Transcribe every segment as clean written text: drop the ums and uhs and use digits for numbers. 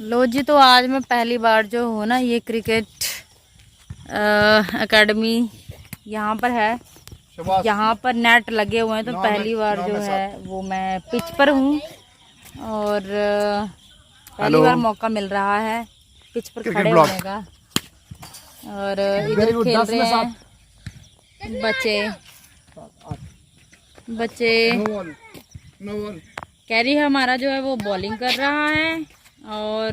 लो जी, तो आज मैं पहली बार जो हूँ ना, ये क्रिकेट एकेडमी यहाँ पर है। यहाँ पर नेट लगे हुए हैं, तो पहली बार जो है वो मैं पिच पर हूँ और पहली बार मौका मिल रहा है पिच पर खड़े होने का। और इधर खेल रहे हैं बच्चे। कैरी हमारा जो है वो बॉलिंग कर रहा है और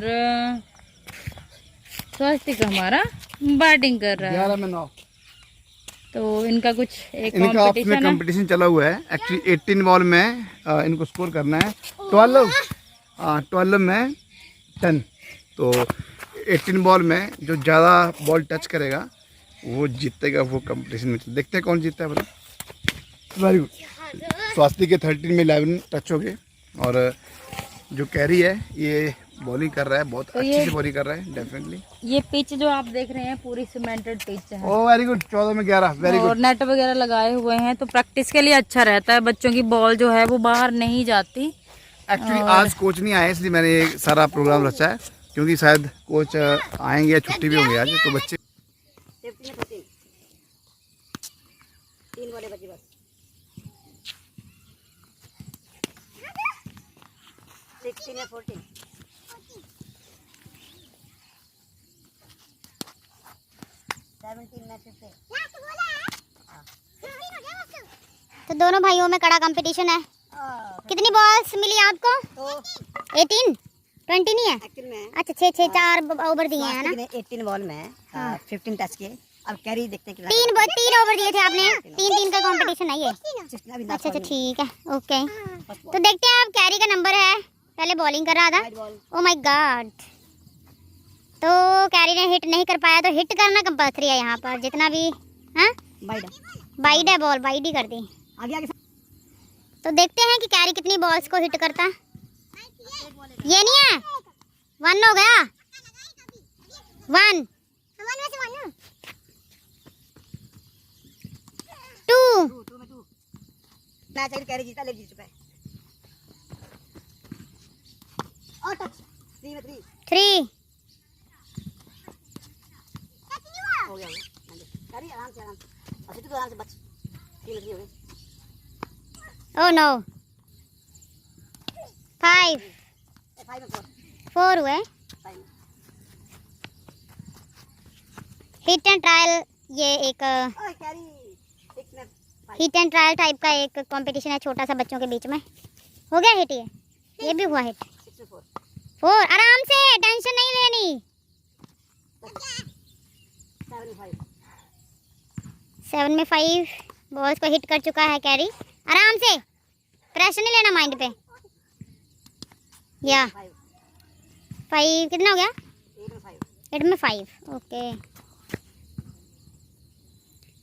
स्वस्तिक हमारा बैटिंग कर रहा है। 11 में 9। तो इनका कुछ एक कंपटीशन चला हुआ है। एक्चुअली 18 बॉल में इनको स्कोर करना है। 12 में 10। तो 18 बॉल में जो ज़्यादा बॉल टच करेगा वो जीतेगा। वो कंपटीशन में देखते हैं कौन जीतता है। बताओ। Very good. स्वास्थ्य के 13 में 11 टच हो गए। और जो कैरी है ये बॉलिंग कर रहा है, बहुत तो अच्छी से बॉलिंग कर रहा है। डेफिनेटली ये पिच जो आप देख रहे हैं पूरी सीमेंटेड पिच है। Oh very good. 14 में 11। Very good. और नेट वगैरह लगाए हुए हैं, तो प्रैक्टिस के लिए अच्छा रहता है। बच्चों की बॉल जो है वो बाहर नहीं जाती। एक्चुअली आज कोच नहीं आए, इसलिए मैंने ये सारा प्रोग्राम रचा है, क्योंकि शायद कोच आएंगे या छुट्टी भी होंगी आज। तो बच्चे 3 बॉलें बची बस। 16 या 14। तो दोनों भाइयों में कड़ा कंपटीशन है। कितनी बॉल्स मिली आपको? 18 20 नहीं है? अच्छा 6 4 ओवर दिए हैं ना। 18 बॉल में 15 टच किए। अब कैरी देखते हैं। 3 ओवर दिए थे आपने। 3 का कंपटीशन है ये। अच्छा ठीक है, ओके। तो देखते हैं अब कैरी का नंबर है। पहले बॉलिंग कर रहा था। Oh my God. तो कैरी ने हिट नहीं कर पाया, तो हिट करना कंपल्सरी है यहाँ पर। जितना भी वाइड है बॉल, वाइड ही कर दी। आगे तो देखते हैं कि कैरी कितनी बॉल्स को हिट करता। ये नहीं है। 1 हो गया। 1 2 मैच कैरी जीता, ले जीत चुका है। और टच 3 में 3 हो गया। कैरी आराम से और सिद्धू आराम से बच। 3 में 3 हो गए। Oh no. 5 में 4 हुए। हिट एंड ट्रायल, ये एक हिट एंड ट्रायल टाइप का एक कंपटीशन है, छोटा सा बच्चों के बीच में। हो गया हिट। ये भी हुआ हिट। 4 आराम से, टेंशन नहीं लेनी। 7 में 5 बॉल्स को हिट कर चुका है कैरी। आराम से, प्रेशर नहीं लेना माइंड पे। या 5 कितना हो गया? 8 में 5। ओके।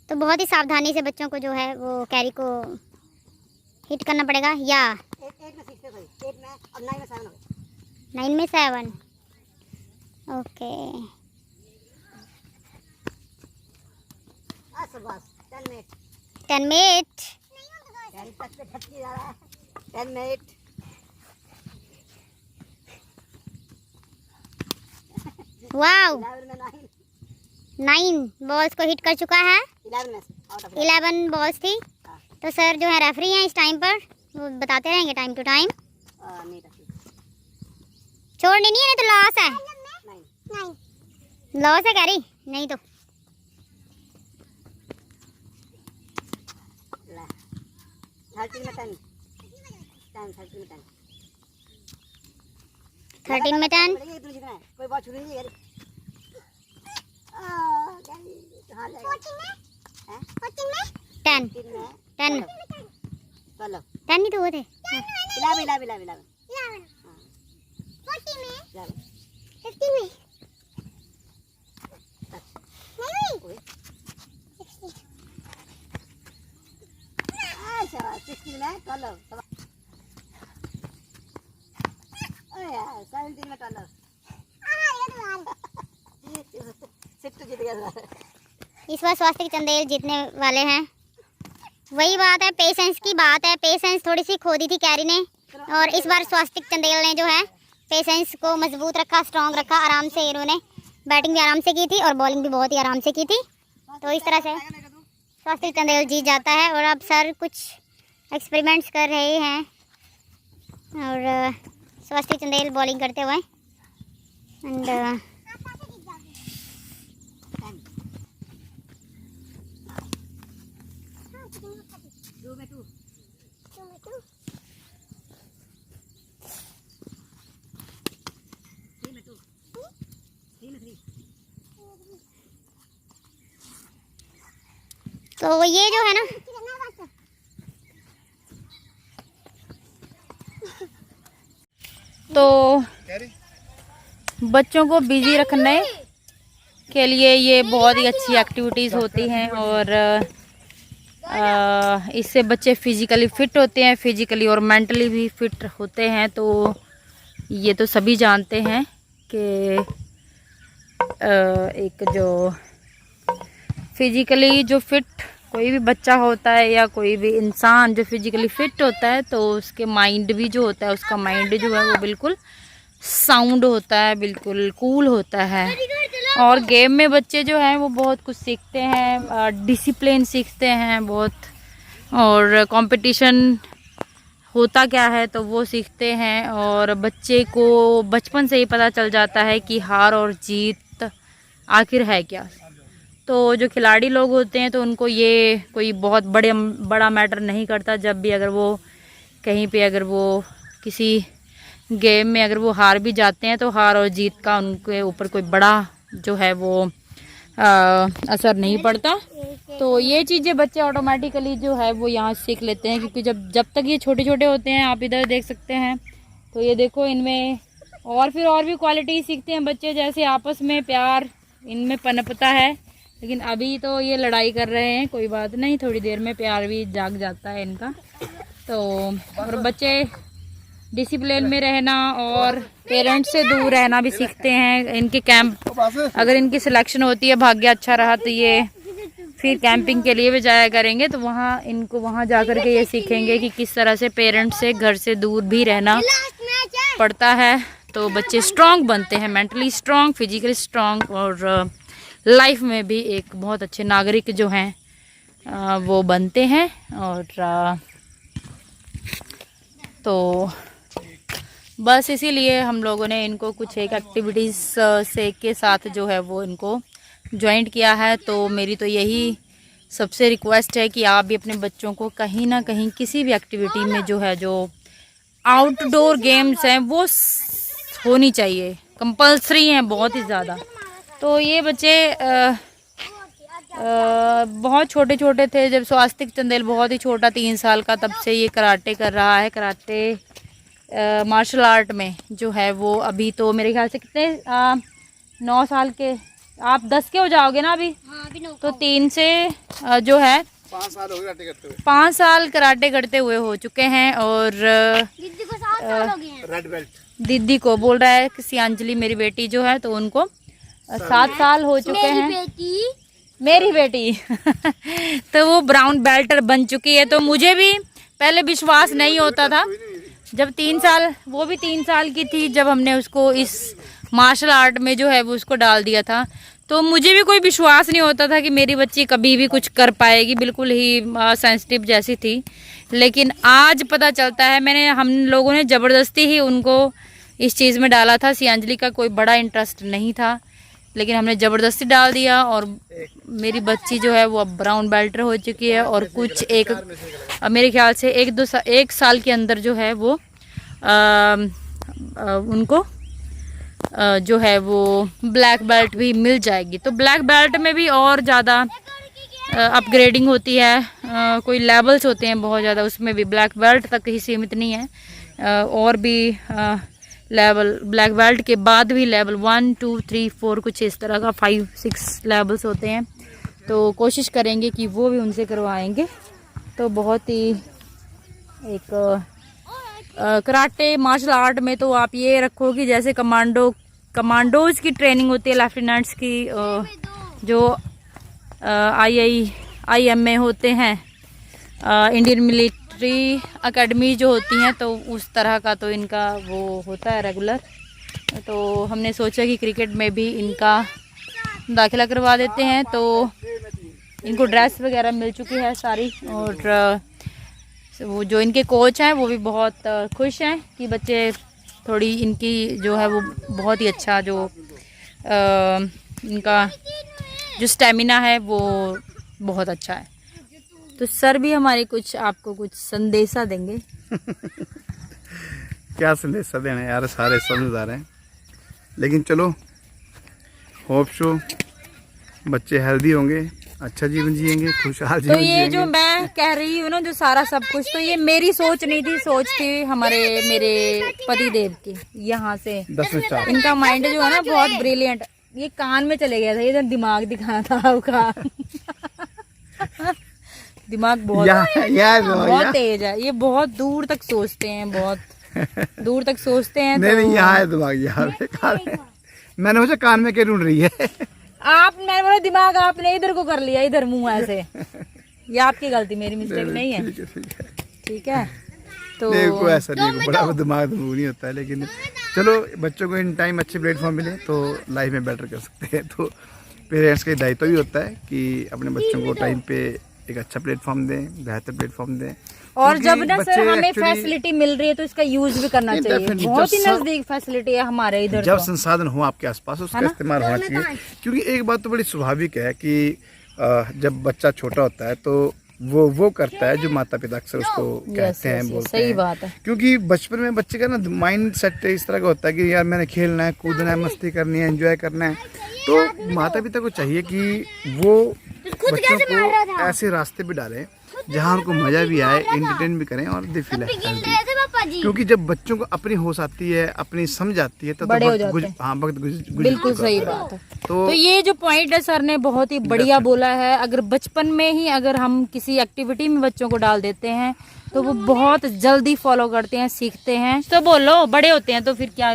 तो बहुत ही सावधानी से बच्चों को जो है वो कैरी को हिट करना पड़ेगा। या 9 में 7। ओके। 10 में 8। 10 में 8। वाव। 9 बॉल्स को हिट कर चुका है। 11 बॉल्स थी। तो सर जो है रेफरी हैं इस टाइम पर, वो बताते रहेंगे टाइम टू टाइम। छोड़नी नहीं है, तो लॉस है। लॉस है कैरी, नहीं तो 13 में 10। 13 में 10। कोई बात छुरी नहीं है। 10 नहीं तो वो थे। 11 इस बार स्वास्तिक चंदेल जीतने वाले हैं। वही बात है, पेशेंस की बात है। पेशेंस थोड़ी सी खो दी थी कैरी ने, और इस बार स्वास्तिक चंदेल ने जो है पेशेंस को मजबूत रखा, स्ट्रॉन्ग रखा। आराम से इन्होंने बैटिंग भी आराम से की थी और बॉलिंग भी बहुत ही आराम से की थी। तो इस तरह से स्वास्तिक चंदेल जीत जाता है। और अब सर कुछ एक्सपेरिमेंट्स कर रहे हैं और स्वास्तिक चंदेल बॉलिंग करते हुए एंड तो ये जो है ना तो बच्चों को बिजी रखने के लिए ये बहुत ही अच्छी एक्टिविटीज़ होती हैं और इससे बच्चे फिजिकली फ़िट होते हैं, फिजिकली और मेंटली भी फिट होते हैं। तो ये तो सभी जानते हैं कि एक जो फिजिकली जो फिट कोई भी बच्चा होता है या कोई भी इंसान जो फिजिकली फिट होता है तो उसके माइंड भी जो होता है, उसका माइंड जो है वो बिल्कुल साउंड होता है, बिल्कुल कूल होता है। और गेम में बच्चे जो हैं वो बहुत कुछ सीखते हैं, डिसिप्लिन सीखते हैं बहुत, और कंपटीशन होता क्या है तो वो सीखते हैं। और बच्चे को बचपन से ही पता चल जाता है कि हार और जीत आखिर है क्या। तो जो खिलाड़ी लोग होते हैं तो उनको ये कोई बहुत बड़ा मैटर नहीं करता। जब भी अगर वो कहीं पे अगर वो किसी गेम में अगर वो हार भी जाते हैं तो हार और जीत का उनके ऊपर कोई बड़ा जो है वो असर नहीं पड़ता। तो ये चीज़ें बच्चे ऑटोमेटिकली जो है वो यहाँ सीख लेते हैं, क्योंकि जब तक ये छोटे छोटे होते हैं, आप इधर देख सकते हैं तो ये देखो इनमें और भी क्वालिटी सीखते हैं बच्चे, जैसे आपस में प्यार इनमें पनपता है। लेकिन अभी तो ये लड़ाई कर रहे हैं, कोई बात नहीं, थोड़ी देर में प्यार भी जाग जाता है इनका। तो और बच्चे डिसिप्लिन में रहना और पेरेंट्स से दूर रहना भी सीखते हैं। इनके कैंप अगर इनकी सिलेक्शन होती है, भाग्य अच्छा रहा तो ये फिर कैंपिंग के लिए भी जाया करेंगे। तो वहाँ इनको वहाँ जा कर के ये सीखेंगे कि किस तरह से पेरेंट्स से घर से दूर भी रहना पड़ता है। तो बच्चे स्ट्रॉन्ग बनते हैं, मेंटली स्ट्रॉन्ग, फिजिकली स्ट्रॉन्ग, और लाइफ में भी एक बहुत अच्छे नागरिक जो हैं वो बनते हैं। और तो बस इसीलिए हम लोगों ने इनको कुछ एक एक्टिविटीज़ से के साथ जो है वो इनको ज्वाइंट किया है। तो मेरी तो यही सबसे रिक्वेस्ट है कि आप भी अपने बच्चों को कहीं ना कहीं किसी भी एक्टिविटी में जो है जो आउटडोर गेम्स हैं वो होनी चाहिए, कंपल्सरी हैं बहुत ही ज़्यादा। तो ये बच्चे बहुत छोटे छोटे थे जब स्वास्तिक चंदेल बहुत ही छोटा 3 साल का, तब से ये कराटे कर रहा है। कराटे मार्शल आर्ट में जो है वो अभी तो मेरे ख्याल से कितने 9 साल के, आप 10 के हो जाओगे ना अभी। हाँ, अभी तो 3 से जो है 5 साल हो गए कराटे करते हुए, 5 साल कराटे करते हुए हो चुके हैं। और दीदी को 7 साल हो गए हैं। रेड बेल्ट दीदी को बोल रहा है कि अंजलि मेरी बेटी जो है तो उनको 7 साल हो चुके हैं। मेरी बेटी तो वो ब्राउन बेल्टर बन चुकी है। तो मुझे भी पहले विश्वास नहीं होता था, जब 3 साल, वो भी 3 साल की थी जब हमने उसको इस मार्शल आर्ट में जो है वो उसको डाल दिया था। तो मुझे भी कोई विश्वास नहीं होता था कि मेरी बच्ची कभी भी कुछ कर पाएगी, बिल्कुल ही सेंसिटिव जैसी थी। लेकिन आज पता चलता है, हम लोगों ने ज़बरदस्ती ही उनको इस चीज़ में डाला था। अंजलि का कोई बड़ा इंटरेस्ट नहीं था, लेकिन हमने ज़बरदस्ती डाल दिया और मेरी बच्ची जो है वो अब ब्राउन बेल्टर हो चुकी है। और कुछ एक मेरे ख्याल से 1 साल के अंदर जो है वो उनको जो है वो ब्लैक बेल्ट भी मिल जाएगी। तो ब्लैक बेल्ट में भी और ज़्यादा अपग्रेडिंग होती है, कोई लेवल्स होते हैं बहुत ज़्यादा, उसमें भी ब्लैक बेल्ट तक ही सीमित नहीं है, और भी लेवल, ब्लैक बेल्ट के बाद भी लेवल 1 2 3 4 कुछ इस तरह का 5 6 लेवल्स होते हैं। तो कोशिश करेंगे कि वो भी उनसे करवाएंगे। तो बहुत ही एक कराटे मार्शल आर्ट में तो आप ये रखो कि जैसे कमांडोज की ट्रेनिंग होती है, लेफ्टिनेंट्स की, जो IIMA होते हैं, इंडियन मिलिट्री एकेडमी जो होती हैं, तो उस तरह का तो इनका वो होता है रेगुलर। तो हमने सोचा कि क्रिकेट में भी इनका दाखिला करवा देते हैं। तो इनको ड्रेस वगैरह मिल चुकी है सारी, और वो जो इनके कोच हैं वो भी बहुत खुश हैं कि बच्चे थोड़ी इनकी जो है वो बहुत ही अच्छा जो इनका जो स्टेमिना है वो बहुत अच्छा है। तो सर भी हमारे कुछ आपको कुछ संदेशा देंगे। क्या संदेशा देना यार, सारे समझदार हैं, लेकिन चलो होप सो बच्चे हेल्दी होंगे, अच्छा जीवन जिएंगे, खुशहाल जीवन तो ये जिएंगे। जो मैं कह रही हूँ ना जो सारा सब कुछ, तो ये मेरी सोच नहीं थी, सोच थी मेरे पति देव की। यहाँ से 10 में 4 इनका माइंड जो है ना बहुत ब्रिलियंट। ये कान में चले गया था, इधर दिमाग दिखाना था उसका। दिमाग बहुत तेज है, ये बहुत दूर तक सोचते हैं, बहुत दूर तक सोचते हैं। नहीं यहाँ है दिमाग, यहाँ पे मैंने मुझे कान में क्या ढूंढ रही है। मैंने बोला दिमाग आपने इधर को कर लिया, इधर मुंह ऐसे। ये आपकी गलती, मेरी मिस्टेक नहीं है। ठीक है तो कोई ऐसा नहीं, बड़ा दिमाग नहीं होता है, लेकिन चलो बच्चों को इन टाइम अच्छे प्लेटफॉर्म मिले तो लाइफ में बेटर कर सकते हैं। तो पेरेंट्स का दायित्व भी होता है कि अपने बच्चों को टाइम पे एक अच्छा प्लेटफॉर्म दें, बेहतर प्लेटफॉर्म दें। और जब ना सर हमें फैसिलिटी मिल रही है तो इसका यूज भी करना चाहिए। बहुत ही नजदीक फैसिलिटी है हमारे इधर। जब संसाधन हो आपके आसपास उसका इस्तेमाल होना चाहिए, क्योंकि एक बात तो बड़ी स्वाभाविक है कि जब बच्चा छोटा होता है तो वो करता है जो माता पिता अक्सर उसको कहते हैं, बोलते हैं। सही बात है, क्योंकि बचपन में बच्चे का ना माइंड सेट इस तरह का होता है कि यार मैंने खेलना है, कूदना है, मस्ती करनी है, एंजॉय करना है। तो माता पिता को चाहिए कि वो बच्चों को ऐसे रास्ते पे डालें जहाँ उनको मजा भी आए, एंटरटेन भी करें और दे फील हेल्दी। क्योंकि जब बच्चों को अपनी होश आती है, अपनी समझ आती है, तो वक्त बिल्कुल सही बात है। तो ये जो पॉइंट है सर ने बहुत ही बढ़िया बोला है। अगर बचपन में ही अगर हम किसी एक्टिविटी में बच्चों को डाल देते हैं तो वो बहुत जल्दी फॉलो करते हैं, सीखते हैं। तो बोलो बड़े होते हैं तो फिर क्या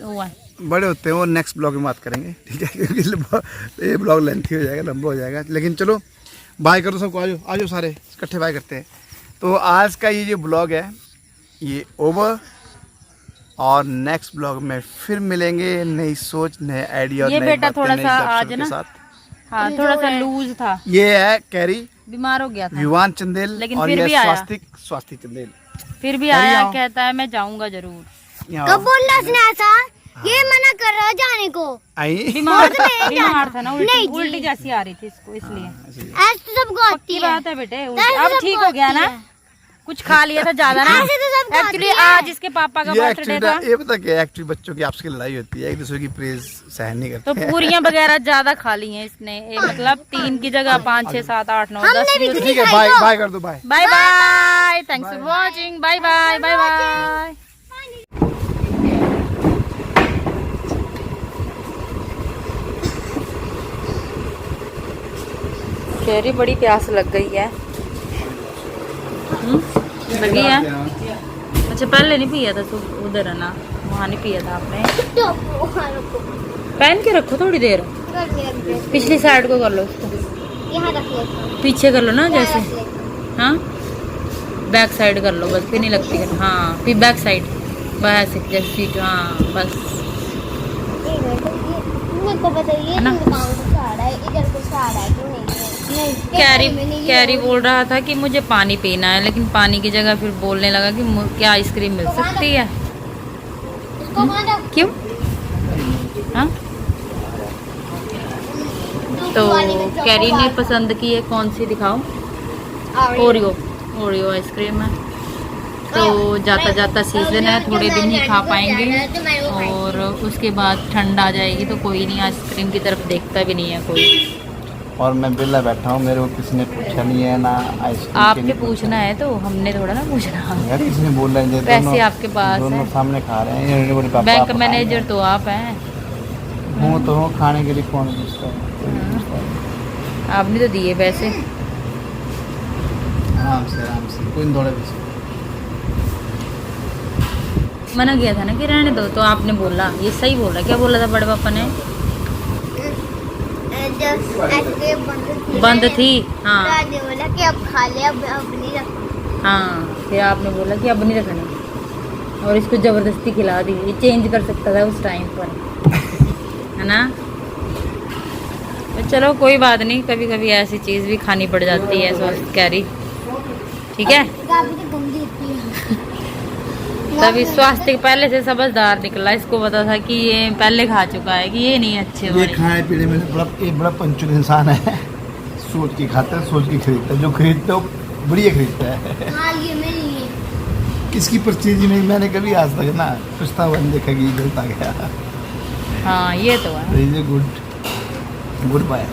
हुआ, बड़े होते हैं वो नेक्स्ट ब्लॉग में बात करेंगे, ठीक है, क्योंकि ये ब्लॉग लेंथी हो जाएगा, लंबा हो जाएगा। लेकिन चलो बाय करो सबको, आ जाओ सारे इकट्ठे बाय करते हैं। तो आज का ये जो ब्लॉग है ये ओवर, और नेक्स्ट ब्लॉग में फिर मिलेंगे, नई सोच, नए आइडिया। ये बेटा थोड़ा सा आज ना हाँ थोड़ा सा लूज था। ये है कैरी, बीमार हो गया था, विवान चंदेल, लेकिन और फिर ये भी आया, स्वास्तिक चंदेल फिर भी आया, कहता है मैं जाऊंगा जरूर। कब बोल रहा उसने ऐसा? ये मना कर रहा है जाने को। बीमार था ना, उल्टी जैसी आ रही थी इसको, इसलिए। ऐसे तो सबको आती है। बात है बेटे, अब ठीक हो गया ना, कुछ खा लिया था ज्यादा ना। एक्चुअली आज इसके पापा का बर्थडे था। ये पता क्या, एक्चुअली बच्चों की आपस की लड़ाई होती है, एक दूसरे की प्रेज सहन नहीं करते। तो पूरियां वगैरह ज्यादा खा ली हैं इसने, मतलब 3 की जगह 5, 6, 7, 8, 9, 10। ठीक है, बाय कर दो, bye bye. Thanks for watching, bye bye. कैरी बड़ी प्यास लग गई है। लगी है? अच्छा पहले नहीं पिया था तो उधर है ना, वहाँ नहीं पिया था आपने। पहन के रखो थोड़ी देर, पिछली साइड को कर लो उसको, यहाँ रखिए, पीछे कर लो ना जैसे, हाँ बैक साइड कर लो बस, फिर नहीं लगती है। हाँ फिर बैक साइड बस जैसे सीट, हाँ बस। कैरी बोल रहा था कि मुझे पानी पीना है, लेकिन पानी की जगह फिर बोलने लगा कि क्या आइसक्रीम मिल सकती है। क्यों? हाँ तो कैरी ने पसंद की है, कौन सी दिखाओ? ओरियो आइसक्रीम है। तो जाता जाता सीजन है, थोड़े दिन ही खा पाएंगे और उसके बाद ठंड आ जाएगी, तो कोई नहीं, आइसक्रीम की तरफ देखता भी नहीं है कोई। और मैं बिल्ला बैठा हूँ, मेरे को किसी ने पूछा नहीं है ना आइसक्रीम। आपने पूछना है तो हमने थोड़ा ना पूछना यार, किसी ने बोल रहे हैं पैसे आपके पास दोनों है, सामने खा रहे हैं। बैंक मैनेजर तो आप हैं। हूँ तो खाने के लिए कौन पूछता है? आपने तो दिए पैसे, आराम से कोई दौड़े। मना किया था ना कि रहने दो, तो आपने बोला, ये सही बोला। क्या बोला था बड़े पापा ने? बंद थी। हाँ बोला कि अब खा ले, अब नहीं रखना। हाँ फिर आपने बोला कि अब नहीं रखना। और इसको ज़बरदस्ती खिला दी। ये चेंज कर सकता था उस टाइम पर, है ना। तो चलो कोई बात नहीं, कभी कभी ऐसी चीज़ भी खानी पड़ जाती है स्वस्थ कैरी, ठीक है। तभी स्वास्थ्य पहले से समझदार निकला, इसको पता था कि ये पहले खा चुका है कि ये नहीं अच्छे ये खाने पीने में बड़ा पंचुल इंसान है, सोच के खाता है, सोच के खरीदता है, जो खरीदता है वो बढ़िया खरीदता है। हाँ, ये मेरी है। किसकी परचेज नहीं मैंने कभी आज तक ना पछता हुआ नहीं देखा कि गलत आ गया। हाँ ये तो है। Good bye.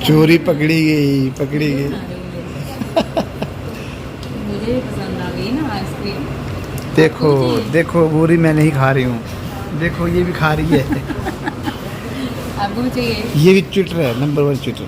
चोरी पकड़ी गई, पकड़ी गई। मुझे भी पसंद आ गई ना आइसक्रीम। देखो देखो पूरी मैं नहीं खा रही हूँ, देखो ये भी खा रही है। आपको भी चाहिए? ये भी चीटर है, नंबर 1 चीटर।